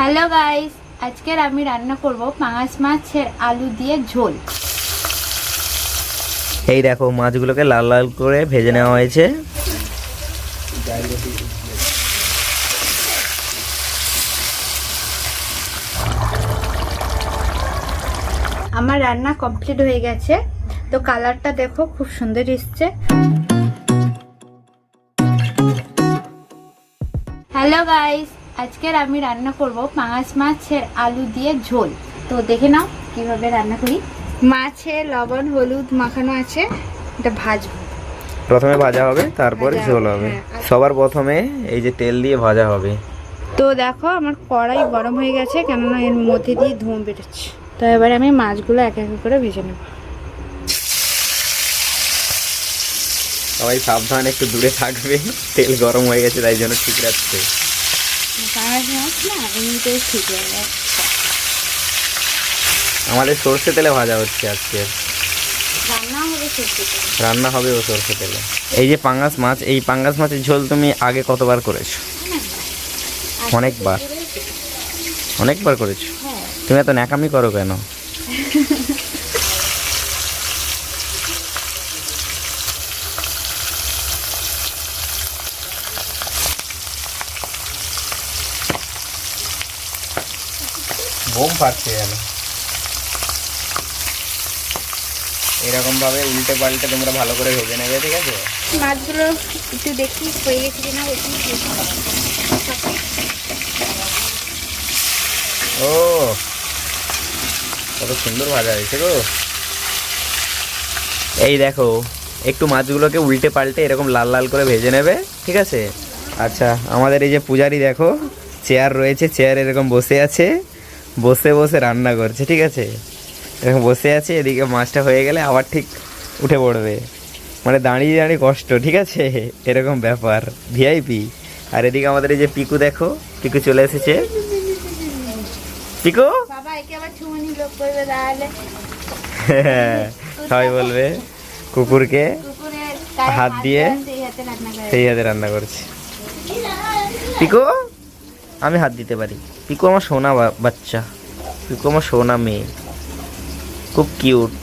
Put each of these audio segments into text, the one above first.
Hello guys, আজকের আমি রান্না করব পাঙাশ মাছের আলু দিয়ে ঝোল। এই দেখো মাছগুলোকে লাল লাল করে ভেজে নেওয়া হয়েছে। আমার রান্না কমপ্লিট হয়ে গেছে, তো কালারটা দেখো খুব সুন্দর এসছে। হ্যালো গাইস, আজকের আমি রান্না করব পাঙাশ মাছের আলু দিয়ে ঝোল। তো দেখে নাও কিভাবে রান্না করি। মাছে লবণ হলুদ মাখানো আছে, এটা ভাজবো। প্রথমে ভাজা হবে, তারপরে ঝোল হবে। সবার প্রথমে এই যে তেল দিয়ে ভাজা হবে। তো দেখো আমার কড়াই গরম হয়ে গেছে, কেননা এর মধ্যে দিয়ে ধোঁয়া বেরোচ্ছে। তো এবারে আমি মাছগুলো এক এক করে ভেজে নেব। সবাই সাবধান, একটু দূরে থাকবে, তেল গরম হয়ে গেছে তাই জন্য ঠিক রাখছে। পাঙাশ মাছ না এমনিতেই ঠিক হয়ে যায়। আমাদের সর্ষে তেলে ভাজা হচ্ছে আজকে, রান্না হবে সত্যি। রান্না হবে ও সর্ষে তেলে। এই যে পাঙ্গাস মাছ, এই পাঙ্গাস মাছের ঝোল তুমি আগে কতবার করেছো? অনেকবার। অনেকবার করেছো? তুমি এত ন্যাকামি করো কেন? বোম ফাটছে যেন। এরকম ভাবে উল্টে পাল্টে তোমরা ভালো করে ভেজে নেবে, ঠিক আছে? মাছগুলো একটু দেখি হয়ে গেছে কিনা। ও কত সুন্দর ভাজা হয়েছে গো। এই দেখো, একটু মাছগুলোকে উল্টে পাল্টে এরকম লাল লাল করে ভেজে নেবে, ঠিক আছে? আচ্ছা, আমাদের এই যে পূজারি দেখো, চেয়ার রয়েছে, চেয়ার এরকম বসে আছে, বসে বসে রান্না করছে, ঠিক আছে? এরকম বসে আছে, এদিকে মাছটা হয়ে গেলে আবার ঠিক উঠে পড়বে, মানে দাঁড়িয়ে দাঁড়িয়ে কষ্ট, ঠিক আছে? এরকম ব্যাপার, ভিআইপি। আর এদিকে আমাদের এই যে পিকু দেখো, পিকু চলে এসেছে। পিকু বাবা একে আবার ছুমনি লোক করবে, তাহলে সবাই বলবে কুকুরকে কুকুরের হাত দিয়ে সেই হাতে রান্না করছে। পিকু আমি হাত দিতে পারি। পিকু আমার সোনা বাচ্চা, পিকু আমার সোনা মেয়ে, খুব কিউট।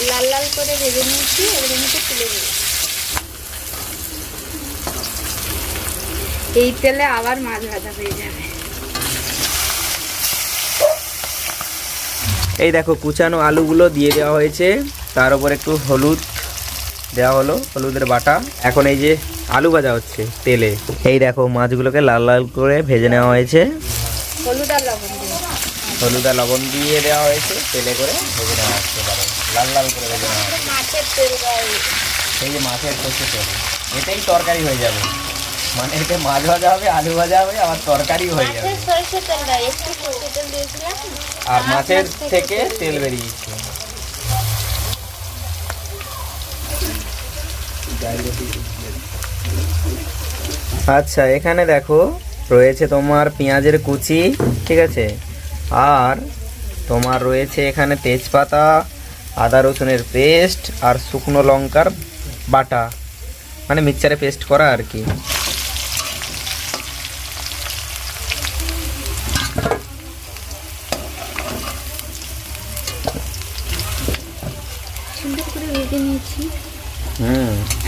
লাল লাল করে ভেজে নিয়েছি, এবার মধ্যে তুলে দেবো। এই তেলে আবার মাছ ভাজা হয়ে যাবে। এই দেখো কুচানো আলুগুলো দিয়ে দেওয়া হয়েছে, তার উপর একটু হলুদ দেওয়া হলো, হলুদের বাটা। এখন এই যে আলু ভাজা হচ্ছে তেলে। এই দেখো মাছগুলোকে লাল লাল করে ভেজে নেওয়া হয়েছে, হলুদ আর লবণ দিয়ে। হলুদ আর লবণ দিয়ে দেওয়া হয়েছে, তেলে করে ভেজে নেওয়া হচ্ছে, লাল লাল করে ভেজে নেওয়া হচ্ছে। মাছের তেল গায়ে, এই যে মাছের সর্ষে তেল, এটাই তরকারি হয়ে যাবে। মানে এতে মাছ ভাজা হবে, আলু ভাজা হবে, আবার তরকারি হয়ে যাবে। মাছের সরষে তেল গায়ে একটু সরষে তেল দিয়েছিলাম, আর মাছের থেকে তেল বেরিয়েছে। আচ্ছা, এখানে দেখো রয়েছে তোমার পেঁয়াজের কুচি, ঠিক আছে? আর তোমার রয়েছে এখানে তেজপাতা, আদা রসুনের পেস্ট, আর শুকনো লঙ্কার বাটা, মানে মিক্সচারে পেস্ট করা আর কি। সুন্দর করে ভেজে নিয়েছি।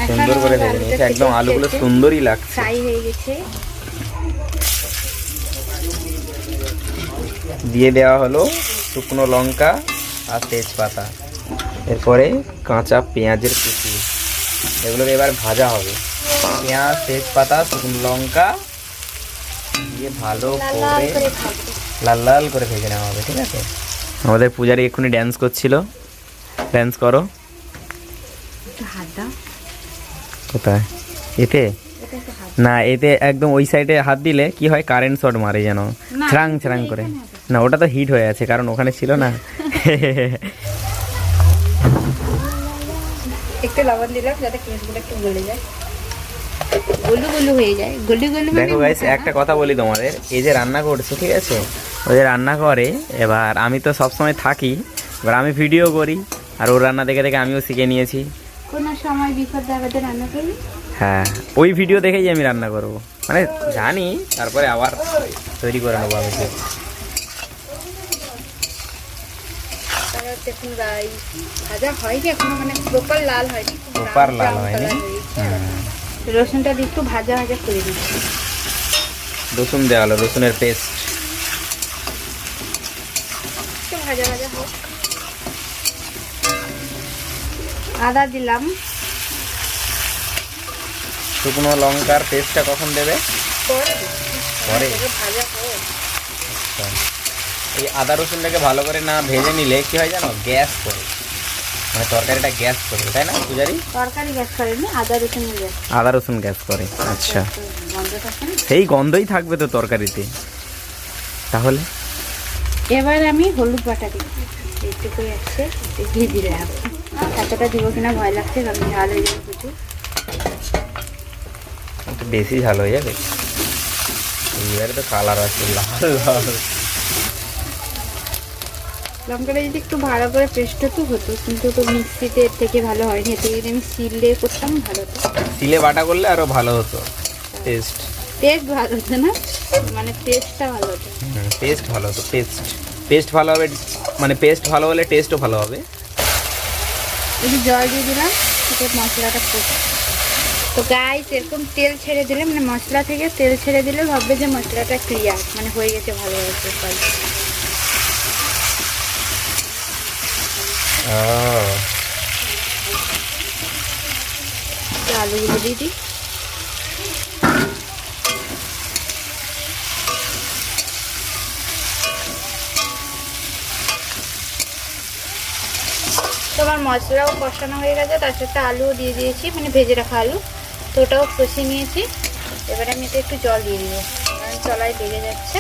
সুন্দর করে ভেজে নিয়েছি, একদম আলুগুলো সুন্দরই লাগছে, ফ্রাই হয়ে গেছে। দিয়ে দেওয়া হলো শুকনো লঙ্কা আর তেজপাতা, এরপরে কাঁচা পেঁয়াজের কুচি। এগুলোকে এবার ভাজা হবে। পেঁয়াজ, তেজপাতা, শুকনো লঙ্কা দিয়ে ভালো করে লাল লাল করে ভেজে নেওয়া হবে, ঠিক আছে? আমাদের পূজারি এক্ষুনি ড্যান্স করছিল, ড্যান্স করো। কোথায়? এতে না, এতে একদম ওই সাইডে হাত দিলে কি হয়, কারেন্ট শট মারে যেন, ছ্রাং ছ্রাং করে। না, ওটা তো হিট হয়ে আছে, কারণ ওখানে ছিল না। একটু লবণ দিলাম যাতে পেঁয়াজগুলো একটু গলে যায়, গলু গলু হয়ে যায়। গলু গলু দেখো গাইস, একটা কথা বলি তোমাদের, এই যে রান্না করছে, ঠিক আছে? ওই যে রান্না করে, এবার আমি তো সবসময় থাকি, এবার আমি ভিডিও করি, আর ওর রান্না দেখে দেখে আমিও শিখে নিয়েছি। কোনো সময় বিপদে আপদে রান্না করি। হ্যাঁ, ওই ভিডিও দেখেই আমি রান্না করব, মানে জানি, তারপরে আবার তৈরি করে নেবো আমি। দেখুন গাইস, ভাজা হয়নি এখনো, মানে প্রপার লাল হয়নি, প্রপার লাল হয়নি। রসুনটা দিয়ে একটু ভাজা ভাজা করে দিচ্ছি। রসুন দেওয়া হলো, রসুনের পেস্ট একটু ভাজা ভাজা হোক। আদা দিলাম। শুকনো লঙ্কার পেস্টটা কখন দেবে? পরে ভাজা হোক। এই আদা রসুনটাকে ভালো করে না ভেজে নিলে কি হয় জানো, গ্যাস করে, মানে তরকারিটা গ্যাস করে, তাই না পূজারি? তরকারি গ্যাস করে না, আদা রসুন গ্যাস। আদা রসুন গ্যাস করে, আচ্ছা। গন্ধ থাকে না? সেই গন্ধই থাকবে তো তরকারিতে। তাহলে এবার আমি হলুদ বাটা দিই, এইটুকু আছে, দিয়ে দিলাম। এতটা দিব কিনা ভয় লাগছে, কারণ ঝাল হয়ে যাবে প্রচুর। একটু বেশি ঝাল হয়ে যাবে। এইবারে তো কালার আছে লাল লাল। লঙ্কাটা যদি একটু ভালো করে পেস্ট হতো, কিন্তু তো মিক্সিতে এর থেকে ভালো হয়নি, এতে যদি আমি শিলে করতাম ভালো হতো। সিলে বাটা করলে আরো ভালো হতো, টেস্ট ভালো হতো না, মানে টেস্টটা ভালো হতো। টেস্ট ভালো হতো, পেস্ট ভালো হবে, মানে পেস্ট ভালো হলে টেস্টও ভালো হবে। একটু জল দিয়ে দিলাম, সেটা মশলাটা করতে। তো গাইস, এরকম তেল ছেড়ে দিলে, মানে মশলা থেকে তেল ছেড়ে দিলে ভাববে যে মশলাটা ক্লিয়ার, মানে হয়ে গেছে, ভালো হয়েছে। আলুগুলো দিয়ে দিই। তোমার মশলাও কষানো হয়ে গেছে, তার সাথে আলুও দিয়ে দিয়েছি, মানে ভেজে রাখা আলু, তো ওটাও কষিয়ে নিয়েছি। এবারে আমি এটা একটু জল দিয়ে দিব, কারণ তলায় লেগে যাচ্ছে।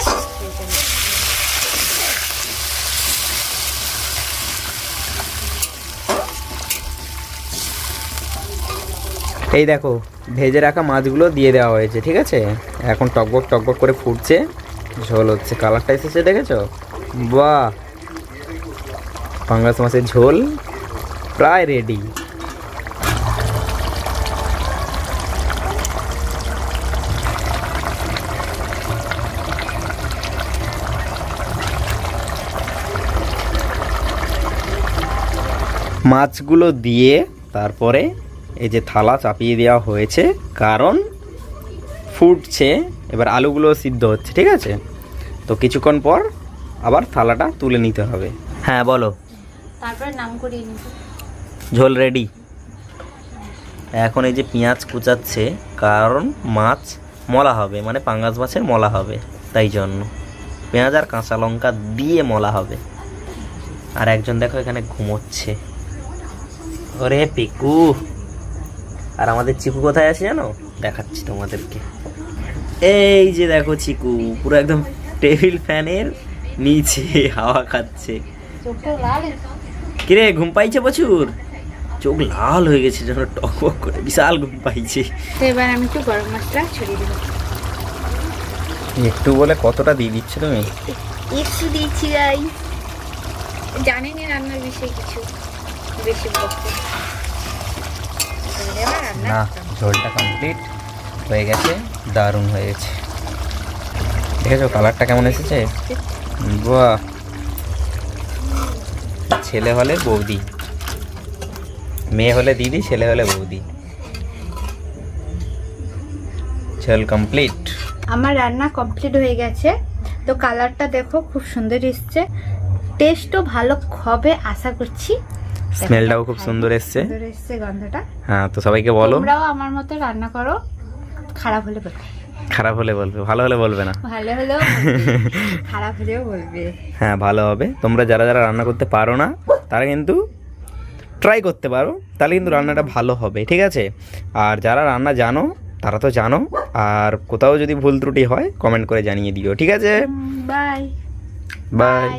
এই দেখো, ভেজে রাখা মাছগুলো দিয়ে দেওয়া হয়েছে, ঠিক আছে। এখন টকবক টকবক করে ফুটছে, ঝোল হচ্ছে, কালারটা এসেছে দেখেছো? বাহ, পাঙ্গাস মাছের ঝোল প্রায় রেডি। মাছগুলো দিয়ে তারপরে এই যে থালা চাপিয়ে দেওয়া হয়েছে, কারণ ফুটছে, এবার আলুগুলো সিদ্ধ হচ্ছে, ঠিক আছে। তো কিছুক্ষণ পর আবার থালাটা তুলে নিতে হবে। হ্যাঁ বলো। তারপরে নাম করিয়ে নিব। ঝোল রেডি। এখন এই যে পেঁয়াজ কুচাচ্ছে, কারণ মাছ মলা হবে, মানে পাঙ্গাস মাছের মলা হবে, তাই জন্য পেঁয়াজ আর কাঁচা লঙ্কা দিয়ে মলা হবে। আর একজন দেখো এখানে ঘুমোচ্ছে, ওরে পিকু। আর আমাদের চিকু কোথায় আছে জানো? দেখাচ্ছি তোমাদেরকে। এই যে দেখো চিকু, পুরো একদম টেবিল ফ্যানের নিচে হাওয়া খাচ্ছে। কিরে, ঘুম পাইছে প্রচুর? চোখ লাল হয়ে গেছে যেন, টকবক করে, বিশাল ঘুম পাইছে। তো এবার আমি একটু গরম মশলা ছড়িয়ে দেবো। একটু বলে কতটা দিয়ে দিচ্ছ তুমি? একটু দিচ্ছি গাই, জানিনি রান্নার বিষয়ে কিছু বেশি বলতে। না, ঝোলটা কমপ্লিট হয়ে গেছে, দারুণ হয়ে গেছে। দেখেছো কালারটা কেমন এসেছে? বাহ, ছেলে হলে বৌদি, মেয়ে হলে দিদি, ছেলে হলে বৌদি। ঝোল কমপ্লিট। আমার রান্না কমপ্লিট হয়ে গেছে। তো কালারটা দেখো খুব সুন্দর এসছে, টেস্টও ভালো হবে আশা করছি। স্মেলটাও খুব সুন্দর এসছে, গন্ধটা। হ্যাঁ, তো সবাইকে বলো তোমরাও আমার মতো রান্না করো। খারাপ হলে বলবে, খারাপ হলে বলবে, ভালো হলে বলবে না। ভালো হলেও খারাপ হলেও বলবে। হ্যাঁ, ভালো হবে। তোমরা যারা যারা রান্না করতে পারো না, তারা কিন্তু ট্রাই করতে পারো, তাহলে কিন্তু রান্নাটা ভালো হবে, ঠিক আছে। আর যারা রান্না জানো, তারা তো জানো, আর কোথাও যদি ভুল ত্রুটি হয় কমেন্ট করে জানিয়ে দিও, ঠিক আছে। Bye bye.